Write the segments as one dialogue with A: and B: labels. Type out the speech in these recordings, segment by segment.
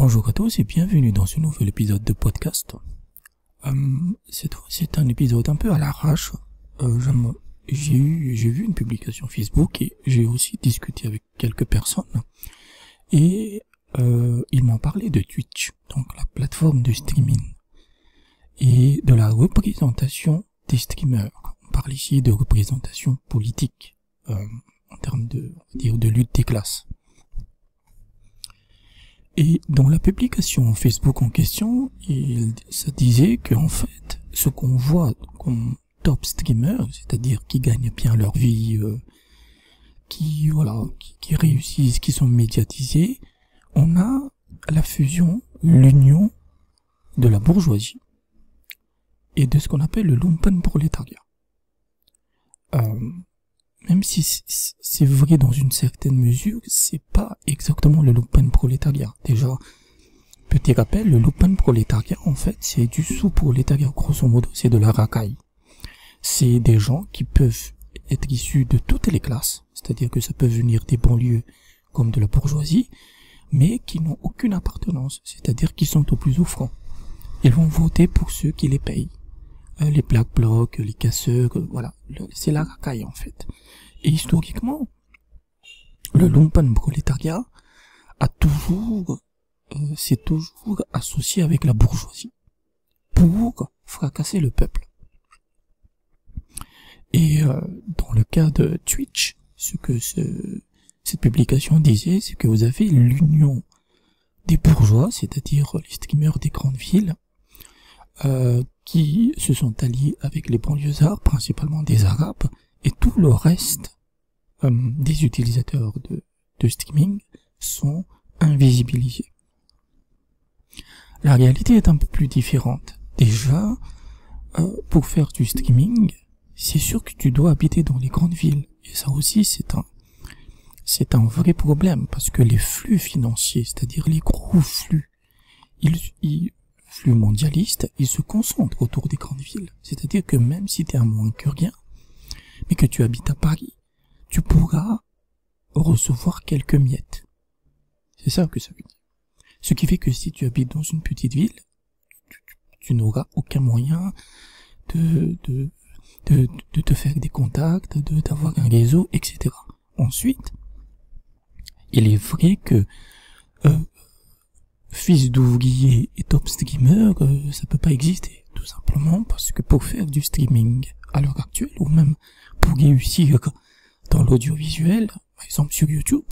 A: Bonjour à tous et bienvenue dans ce nouvel épisode de podcast. Cette fois, c'est un épisode un peu à l'arrache. J'ai vu une publication Facebook et j'ai aussi discuté avec quelques personnes. Et ils m'ont parlé de Twitch, donc la plateforme de streaming, et de la représentation des streamers. On parle ici de représentation politique, en termes de lutte des classes. Et dans la publication Facebook en question, ça disait que en fait, ce qu'on voit comme top streamers, c'est-à-dire qui gagnent bien leur vie, qui réussissent, qui sont médiatisés, on a la fusion, l'union de la bourgeoisie et de ce qu'on appelle le lumpenprolétariat. Même si c'est vrai dans une certaine mesure, c'est pas exactement le lumpenprolétariat. Déjà, petit rappel, le lumpenprolétariat, en fait, c'est du sous-prolétariat, grosso modo, c'est de la racaille. C'est des gens qui peuvent être issus de toutes les classes, c'est-à-dire que ça peut venir des banlieues comme de la bourgeoisie, mais qui n'ont aucune appartenance, c'est-à-dire qu'ils sont au plus offrants. Ils vont voter pour ceux qui les payent. Les Black Blocs, les casseurs, voilà, c'est la racaille en fait. Et historiquement, le lumpenprolétariat c'est toujours associé avec la bourgeoisie pour fracasser le peuple. Et dans le cas de Twitch, ce que cette publication disait, c'est que vous avez l'union des bourgeois, c'est-à-dire les streamers des grandes villes, qui se sont alliés avec les banlieusards, principalement des Arabes, et tout le reste des utilisateurs de streaming sont invisibilisés. La réalité est un peu plus différente. Déjà, pour faire du streaming, c'est sûr que tu dois habiter dans les grandes villes. Et ça aussi, c'est un vrai problème, parce que les flux financiers, c'est-à-dire les gros flux, flux mondialistes, ils se concentrent autour des grandes villes. C'est-à-dire que même si tu es à moins que rien, mais que tu habites à Paris, tu pourras recevoir quelques miettes. C'est ça que ça veut dire. Ce qui fait que si tu habites dans une petite ville, tu n'auras aucun moyen de te faire des contacts, d'avoir un réseau, etc. Ensuite, il est vrai que fils d'ouvrier et top streamer, ça peut pas exister, tout simplement parce que pour faire du streaming à l'heure actuelle, ou même pour réussir dans l'audiovisuel, par exemple sur YouTube,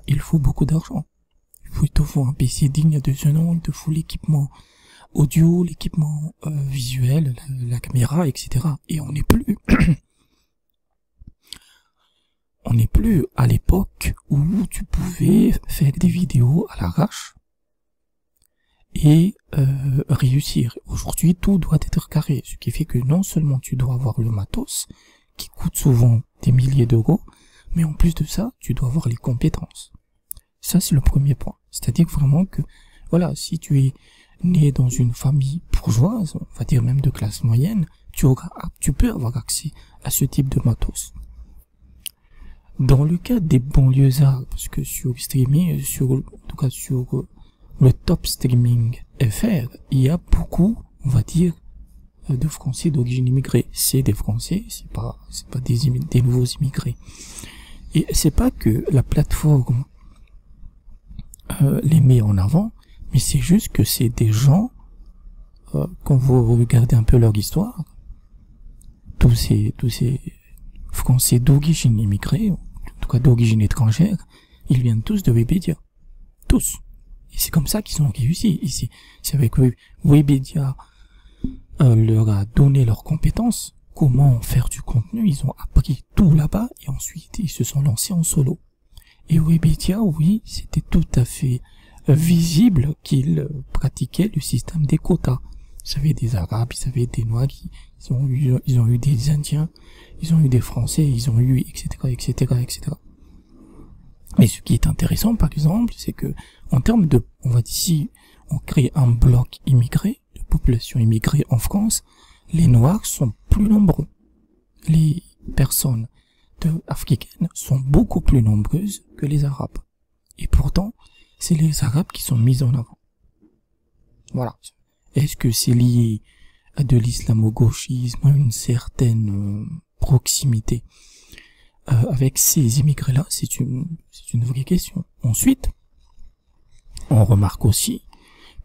A: il faut beaucoup d'argent. Il te faut un PC digne de ce nom, il te faut l'équipement audio, l'équipement visuel, la caméra, etc. Et on n'est plus à l'époque où tu pouvais faire des vidéos à l'arrache et réussir. Aujourd'hui, tout doit être carré, ce qui fait que non seulement tu dois avoir le matos, qui coûte souvent des milliers d'euros, mais en plus de ça, tu dois avoir les compétences. Ça, c'est le premier point. C'est-à-dire vraiment que, voilà, si tu es né dans une famille bourgeoise, on va dire même de classe moyenne, tu peux avoir accès à ce type de matos. Dans le cas des banlieusards, parce que sur streaming, en tout cas sur le top streaming FR, il y a beaucoup, on va dire, de Français d'origine immigrée. C'est des Français, c'est pas des nouveaux immigrés. Et c'est pas que la plateforme les met en avant, mais c'est juste que c'est des gens, quand vous regardez un peu leur histoire, tous ces Français d'origine immigrée, en tout cas d'origine étrangère, ils viennent tous de Webedia. Tous. Et c'est comme ça qu'ils ont réussi. Et c'est avec Webedia leur a donné leurs compétences, comment faire du contenu, ils ont appris tout là-bas, et ensuite ils se sont lancés en solo. Et Webedia, oui, c'était tout à fait visible qu'ils pratiquaient le système des quotas. Ils avaient des Arabes, ils avaient des Noirs, ils ont eu des Indiens, ils ont eu des Français, ils ont eu, etc., etc., etc. Mais ce qui est intéressant, par exemple, c'est que, en termes de, on va dire, si on crée un bloc immigré, de population immigrée en France, les Noirs sont plus nombreux. Les personnes africaines sont beaucoup plus nombreuses que les Arabes. Et pourtant, c'est les Arabes qui sont mis en avant. Voilà. Est-ce que c'est lié à de l'islamo-gauchisme, à une certaine proximité avec ces immigrés-là? C'est une vraie question. Ensuite, on remarque aussi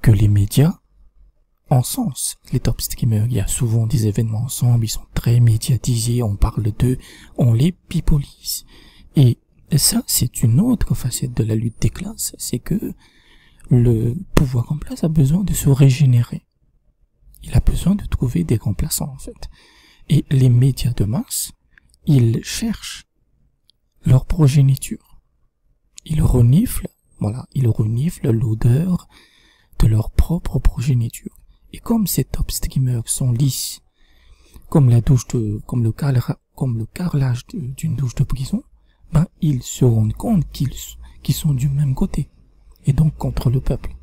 A: que les médias encensent les top streamers. Il y a souvent des événements ensemble, ils sont très médiatisés, on parle d'eux, on les pipolise. Et ça, c'est une autre facette de la lutte des classes, c'est que le pouvoir en place a besoin de se régénérer. Il a besoin de trouver des remplaçants, en fait. Et les médias de masse, ils cherchent leur progéniture. Ils reniflent l'odeur de leur propre progéniture. Et comme ces top streamers sont lisses, comme le carrelage d'une douche de prison, ben, ils se rendent compte qu'ils sont du même côté. Et donc contre le peuple.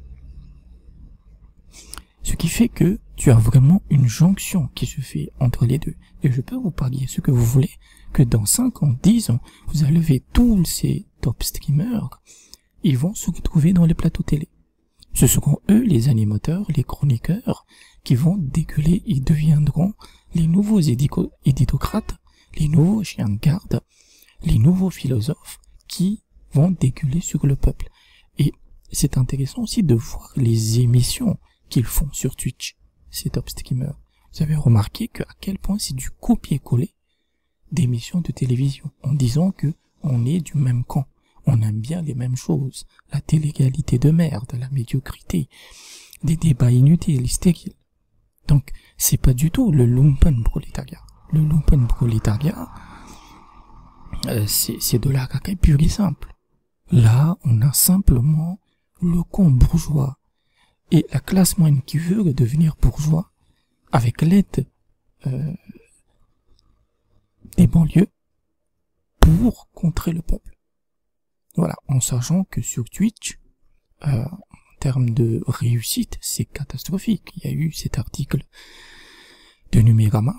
A: Ce qui fait que tu as vraiment une jonction qui se fait entre les deux. Et je peux vous parier ce que vous voulez, que dans 5 ans, 10 ans, vous allez lever tous ces top streamers, ils vont se retrouver dans les plateaux télé. Ce seront eux, les animateurs, les chroniqueurs, qui vont dégueuler, ils deviendront les nouveaux éditocrates, les nouveaux chiens de garde, les nouveaux philosophes qui vont dégueuler sur le peuple. Et c'est intéressant aussi de voir les émissions qu'ils font sur Twitch, ces top streamers. Vous avez remarqué qu'à quel point c'est du copier-coller d'émissions de télévision, en disant que on est du même camp, on aime bien les mêmes choses, la télé-réalité de merde, la médiocrité, des débats inutiles, stériles. Donc, c'est pas du tout le lumpen prolétariat. Le lumpen prolétariat, c'est de la cacaille pure et simple. Là, on a simplement le con bourgeois et la classe moyenne qui veut devenir bourgeois avec l'aide des banlieues pour contrer le peuple. Voilà, en sachant que sur Twitch, en termes de réussite, c'est catastrophique. Il y a eu cet article de Numérama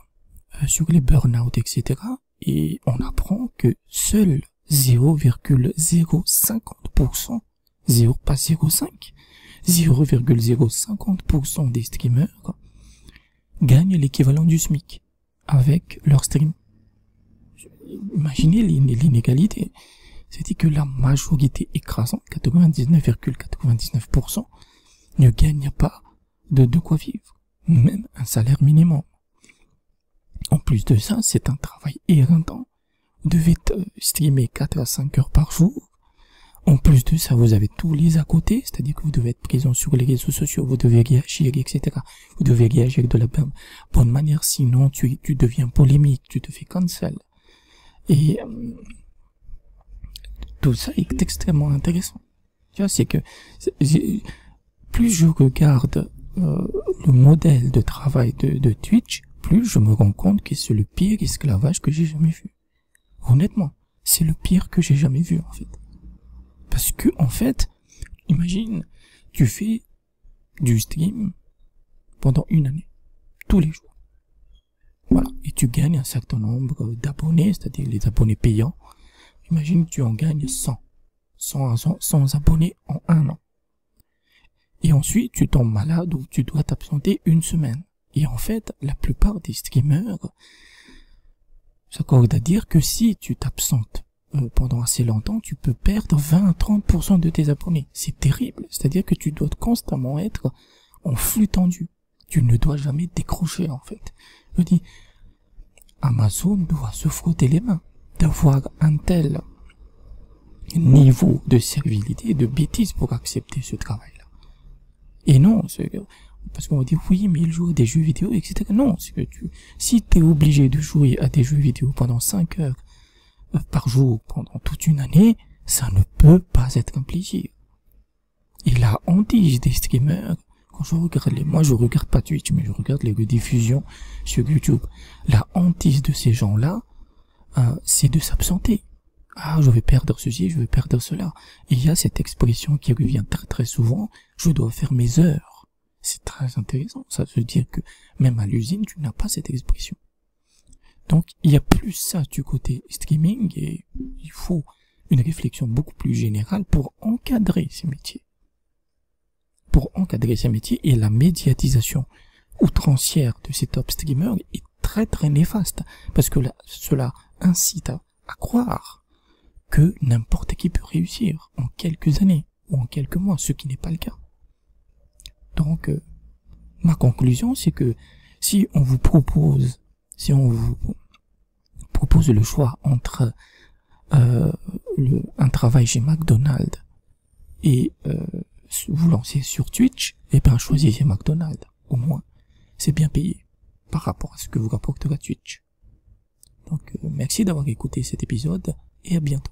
A: sur les burn-out, etc. Et on apprend que seul 0,050%, pas 0,5, 0,050% des streamers gagnent l'équivalent du SMIC avec leur stream. Imaginez l'inégalité. C'est-à-dire que la majorité écrasante, 99,99%, ne gagne pas de quoi vivre, même un salaire minimum. En plus de ça, c'est un travail éreintant. Vous devez streamer 4 à 5 heures par jour. En plus de ça, vous avez tous les à côté, c'est-à-dire que vous devez être présent sur les réseaux sociaux, vous devez réagir, etc. Vous devez réagir de la bonne manière, sinon tu deviens polémique, tu te fais cancel. Et tout ça est extrêmement intéressant. Tu vois, c'est que plus je regarde le modèle de travail de Twitch, plus je me rends compte que c'est le pire esclavage que j'ai jamais vu. Honnêtement, c'est le pire que j'ai jamais vu, en fait. Parce que, en fait, imagine, tu fais du stream pendant une année, tous les jours. Voilà. Et tu gagnes un certain nombre d'abonnés, c'est-à-dire les abonnés payants. Imagine, tu en gagnes 100 abonnés en un an. Et ensuite, tu tombes malade ou tu dois t'absenter une semaine. Et en fait, la plupart des streamers s'accordent à dire que si tu t'absentes pendant assez longtemps, tu peux perdre 20 à 30% de tes abonnés. C'est terrible. C'est-à-dire que tu dois constamment être en flux tendu. Tu ne dois jamais décrocher, en fait. Je dis, Amazon doit se frotter les mains d'avoir un tel niveau de servilité et de bêtise pour accepter ce travail-là. Et non, parce qu'on va dire, oui, mais il joue à des jeux vidéo, etc. Non, c'est que si t'es obligé de jouer à des jeux vidéo pendant 5 heures par jour pendant toute une année, ça ne peut pas être un plaisir. Et la hantise des streamers, quand je regarde moi je regarde pas Twitch, mais je regarde les rediffusions sur YouTube, la hantise de ces gens-là, c'est de s'absenter. Ah, je vais perdre ceci, je vais perdre cela. Et il y a cette expression qui revient très très souvent, je dois faire mes heures. C'est très intéressant, ça veut dire que même à l'usine, tu n'as pas cette expression. Donc, il y a plus ça du côté streaming et il faut une réflexion beaucoup plus générale pour encadrer ces métiers. Pour encadrer ces métiers, et la médiatisation outrancière de ces top streamers est très très néfaste, parce que là, cela incite à croire que n'importe qui peut réussir en quelques années ou en quelques mois, ce qui n'est pas le cas. Donc, ma conclusion, c'est que si on vous propose le choix entre un travail chez McDonald's et vous lancer sur Twitch, eh ben choisissez McDonald's. Au moins, c'est bien payé par rapport à ce que vous rapportera Twitch. Donc, merci d'avoir écouté cet épisode et à bientôt.